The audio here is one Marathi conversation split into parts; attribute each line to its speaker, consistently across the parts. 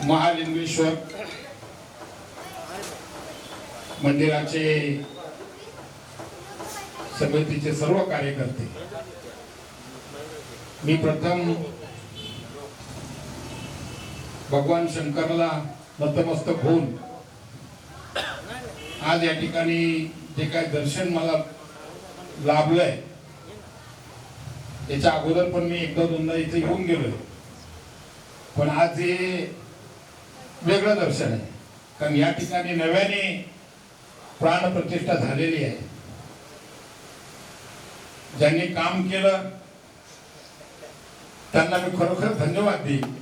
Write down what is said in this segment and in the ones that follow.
Speaker 1: महालिंगेश्वर मंदिराचे समितीचे सर्व कार्यकर्ते, मी प्रथम भगवान शंकरला नतमस्तक होऊन आज या ठिकाणी जे काही दर्शन मला लाभलंय त्याच्या अगोदर पण मी एकदा दोनदा इथे येऊन गेलोय, पण आज हे वेगळं दर्शन आहे. कारण या ठिकाणी नव्याने प्राणप्रतिष्ठा झालेली आहे. ज्यांनी काम केलं त्यांना मी खरोखर धन्यवाद देईन.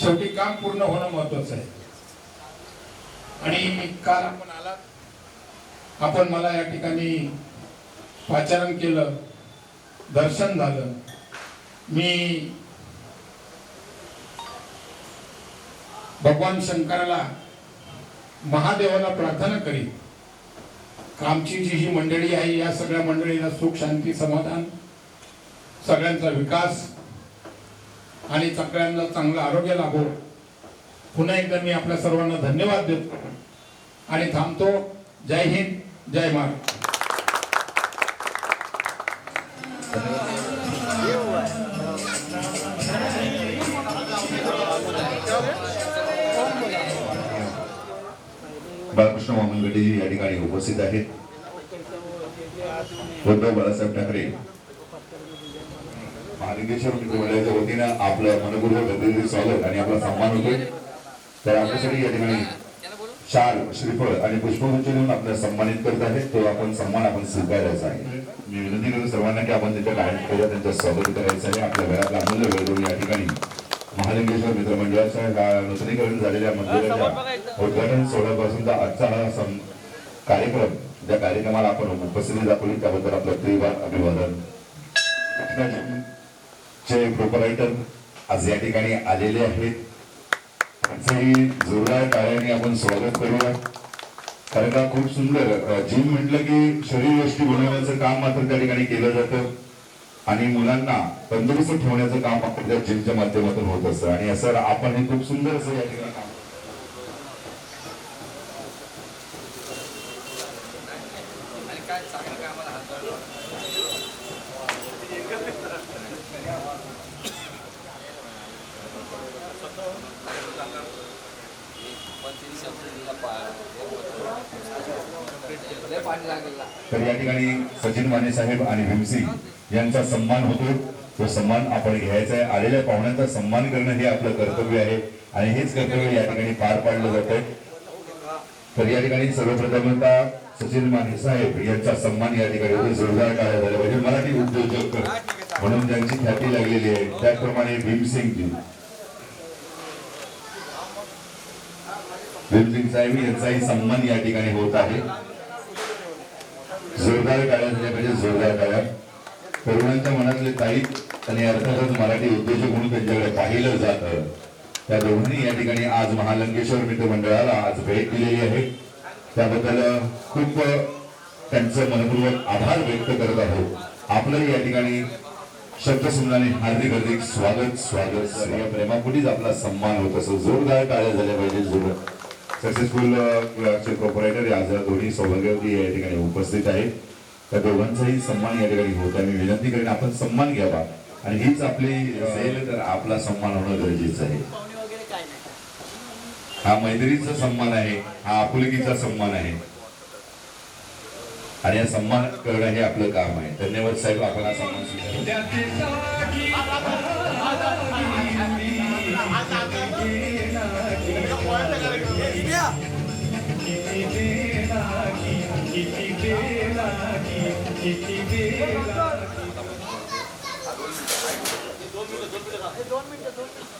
Speaker 1: शेवटी काम पूर्ण होणं महत्वाचं आहे. आणि काल आपण मला या ठिकाणी पाचारण केलं, दर्शन झालं. मी भगवान शंकराला महादेवाला प्रार्थना करीन, आमची जी ही मंडळी आहे या सगळ्या मंडळीला सुख शांती समाधान, सगळ्यांचा विकास आणि सगळ्यांना चांगलं आरोग्य लाभो. पुन्हा एकदा मी आपल्या सर्वांना धन्यवाद देतो आणि थांबतो. जय हिंद, जय महाराष्ट्र.
Speaker 2: बाळकृष्ण वामनगडी या ठिकाणी उपस्थित आहेत. उद्धव बाळासाहेब ठाकरे महालिंगेश्वर मित्रमंडळाच्या वतीनं आपलं मनपूर्वक गद्देरी स्वागत आणि आपला सन्मान होतोय. तर आपल्यासाठी या ठिकाणी शाल, श्रीफळ आणि पुष्पगुच्छ देऊन आपल्याला सन्मानित करत आहेत. तो आपण सन्मान आपण स्वीकारायचा आहे. मी विनंती करतो सर्वांना की आपण त्यांच्या कार्यक्रमात त्यांचं स्वागत करायचं आहे. आपल्या घरातला अमूल्य वेळ देऊन या ठिकाणी महालिंगेश्वर मित्रमंडळाच्या नूतनीकरण झालेल्या मंदिराच्या उद्घाटन सोहळ्यापासूनचा आजचा हा कार्यक्रम, ज्या कार्यक्रमाला आपण उपस्थिती दाखवली त्याबद्दल आपलं तीव्र अभिवादन. चे प्रोपरायटर आज या ठिकाणी आलेले आहेत. त्यांचंही जोरदार टाळ्यांनी आपण स्वागत करूया. कारण का खूप सुंदर जिम म्हटलं की शरीर यष्टी बनवण्याचं काम मात्र त्या ठिकाणी केलं जातं आणि मुलांना तंदुरुस्त ठेवण्याचं काम आपल्या जिमच्या माध्यमातून होत असतं. आणि असं आपण हे खूप सुंदर असं या ठिकाणी काम तर या ठिकाणी सचिन माने साहेब आणि भीमसिंग यांचा सन्मान होतो. तो सन्मान आपण घ्यायचा आहे. आलेल्या पाहुण्यांचा सन्मान करणं हे आपलं कर्तव्य आहे आणि हेच कर्तव्य या ठिकाणी पार पाडलं जात आहे. तर या ठिकाणी सर्वप्रथमतः सचिन माने साहेब यांचा सन्मान या ठिकाणी जोरदार टाळ्या झाल्या पाहिजे. मराठी उद्योजक म्हणून ज्यांची ख्याती लागलेली आहे त्याचप्रमाणे भीमसिंग साहेब यांचाही सन्मान या ठिकाणी होत आहे. जोरदार टाळ्या झाल्या पाहिजे, जोरदार टाळ्या. तरुणांच्या मनातले ताईत आणि अर्थातच मराठी उद्योजक म्हणून त्यांच्याकडे पाहिलं जातं. त्या दोघांनी या ठिकाणी आज महालिंगेश्वर मित्रमंडळाला आज भेट दिलेली आहे. त्याबद्दल खूप त्यांचं मनपूर्वक आभार व्यक्त करत आहोत. आपलंही या ठिकाणी शब्दसुमनाने हार्दिक हार्दिक स्वागत स्वागत. या प्रेमापोटीच आपला सन्मान होत असं. जोरदार टाळ्या झाल्या पाहिजे. जोरदार सक्सेसफुल चे प्रोपरायटर आज दोन्ही सौभाग्यवती या ठिकाणी उपस्थित आहेत. त्या दोघांचाही सन्मान या ठिकाणी होत आहे. मी विनंती करेन आपण सन्मान घ्यावा आणि हीच आपली असेल तर आपला सन्मान होणं गरजेचं आहे. हा मैत्रीचा सन्मान आहे, हा आपुलकीचा सन्मान आहे आणि हा सन्मान करणं हे आपलं काम आहे. धन्यवाद साहेब, आपण हा सन्मान स्वीकार.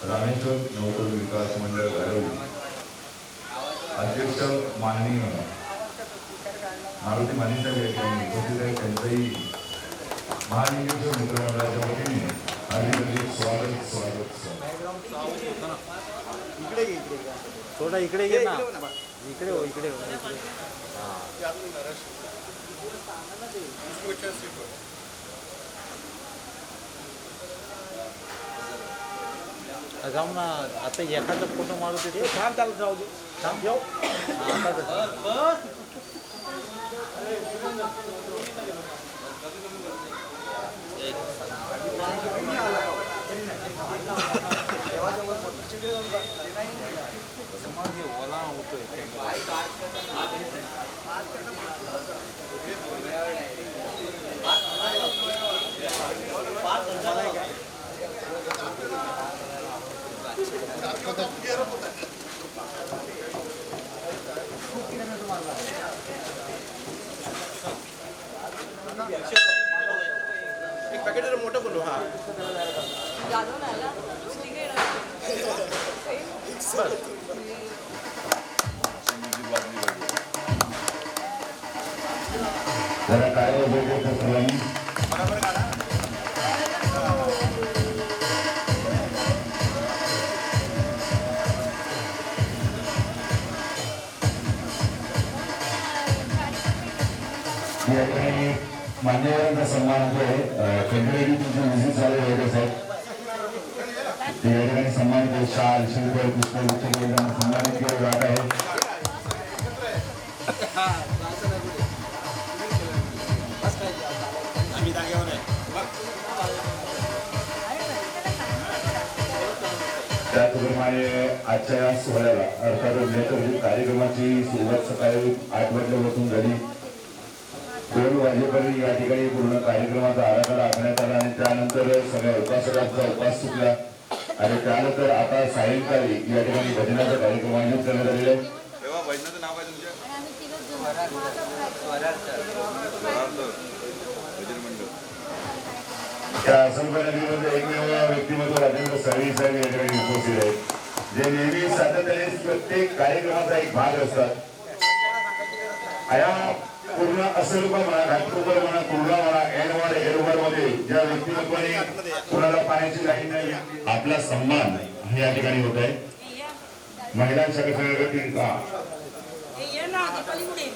Speaker 2: रामेश्वर नवतरुण विकास मंडळ अध्यक्ष माननीय मारुती माने साहेब उपस्थित आहेत. त्यांचंही महालिंगेश्वर मित्रमंडळाच्या वतीने हार्दिक स्वागत स्वागत.
Speaker 3: थोडा इकडे घे ना, इकडे हो, इकडे हो. जाऊ ना आता एखादा फोटो मारू तिथे
Speaker 4: थांब त्याला जाऊ दे.
Speaker 3: थांब येऊ ओला होतोय
Speaker 4: एक पॅकेट मोठं बोलू हा
Speaker 2: जरा काय वगैरे सर्वांनी या ठिकाणी मान्यवरांचा सन्मान होतोय. फेब्रुवारी तुमचं विजिट झालं वगैरे साहेब ते या ठिकाणी सन्मान शाल शिल्प पुष्प सन्मानित केलं जात आहे.
Speaker 4: आम्ही जागेवर आहे
Speaker 2: त्याचप्रमाणे आजच्या या सोहळ्याला अर्थातच नेतृत्व कार्यक्रमाची सुरुवात सकाळी 8 वाजल्यापासून झाली. 2 वाजेपर्यंत या ठिकाणी पूर्ण कार्यक्रमाचा आराखडा आखण्यात आला आणि त्यानंतर सगळ्या उपासकांचा उपास सुटला आणि त्यानंतर आता सायंकाळी या ठिकाणी भजनाचा कार्यक्रम आयोजित करण्यात आलेला आहे.
Speaker 4: भजनाचं नाव आहे तुमच्या
Speaker 2: त्या संमेलनामध्ये एकमेव व्यक्तिमत्व राजेंद्र साळवी साहेब या ठिकाणी उपस्थित आहेत जे नेहमी सातत्याने प्रत्येक कार्यक्रमाचा एक भाग असतात. या पूर्ण असरूपा म्हणा घाटकोपर म्हणा कुर्ला म्हणा एनवार एरोवर मध्ये ज्या व्यक्तिमत्वाने कुणाला पाण्याची लाईन नाही आपला सन्मान हे या ठिकाणी होत आहे. महिलांच्या गटातील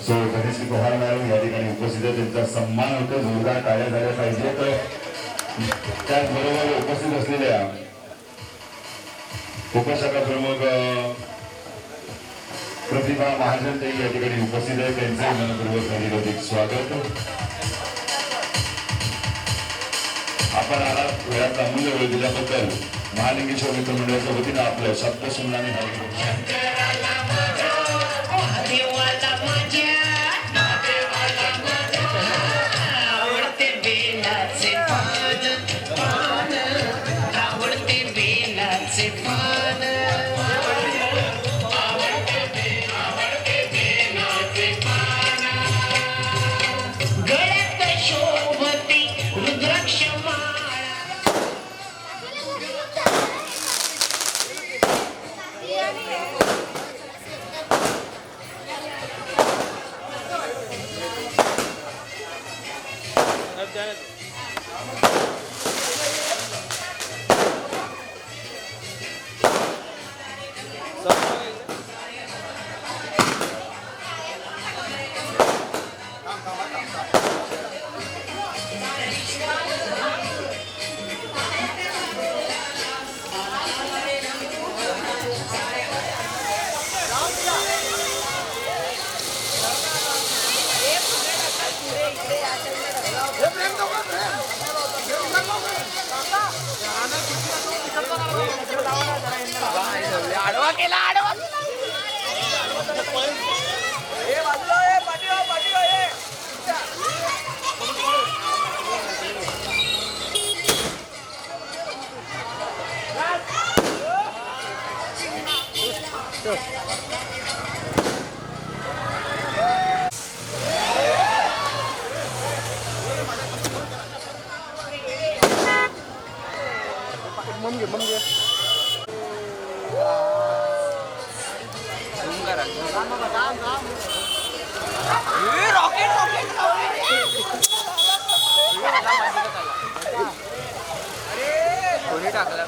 Speaker 2: सो धनश्री पवार मॅडम या ठिकाणी उपस्थित आहे. त्यांचा सन्मान होतो. जोरदार टाळ्या झाल्या पाहिजे. तर त्याचबरोबर उपस्थित असलेल्या उपशाखा प्रमुख प्रतिभा महाजन ताई या ठिकाणी उपस्थित आहे. त्यांचे मनपूर्वक हार्दिक स्वागत. आपण आलात वेळात अमूल्य वेळ दिल्याबद्दल महालिंगेश्वर मित्र मंडळाच्या वतीनं आपलं शब्दसन्मानी
Speaker 4: आडवा केला आडवा कोणी टाकला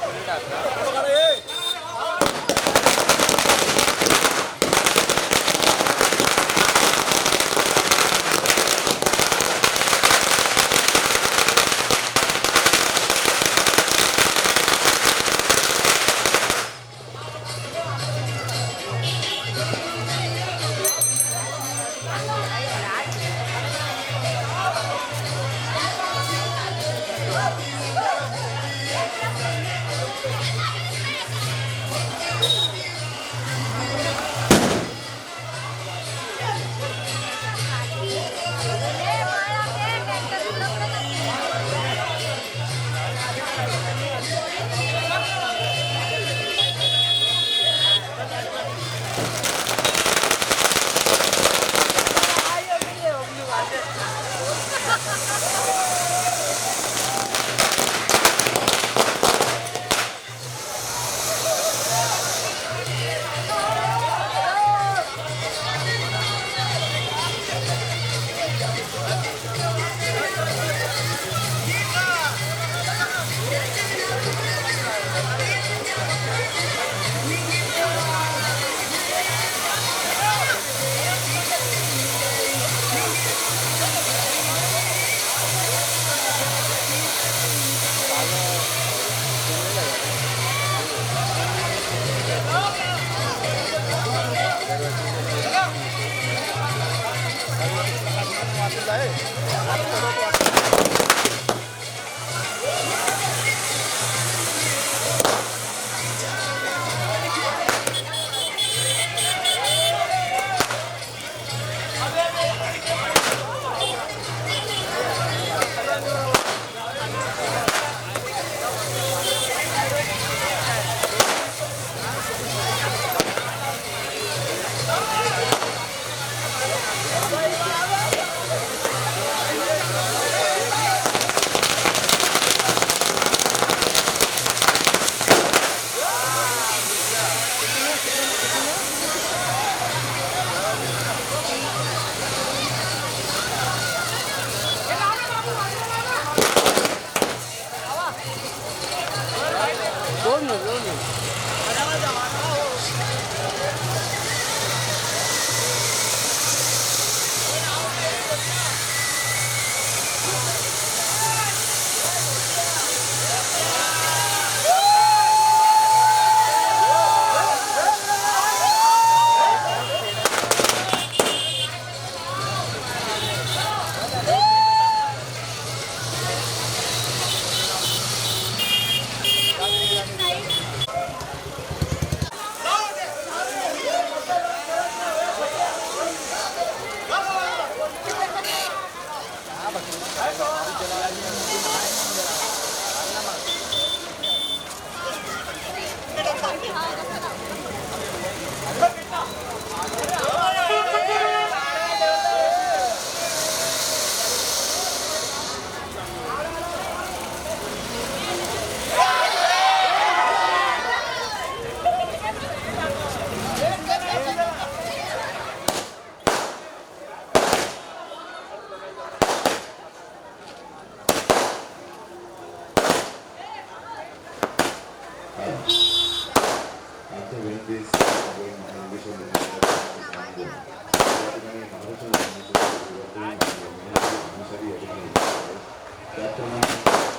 Speaker 2: देश महालंकेश्वर त्याप्रमाणे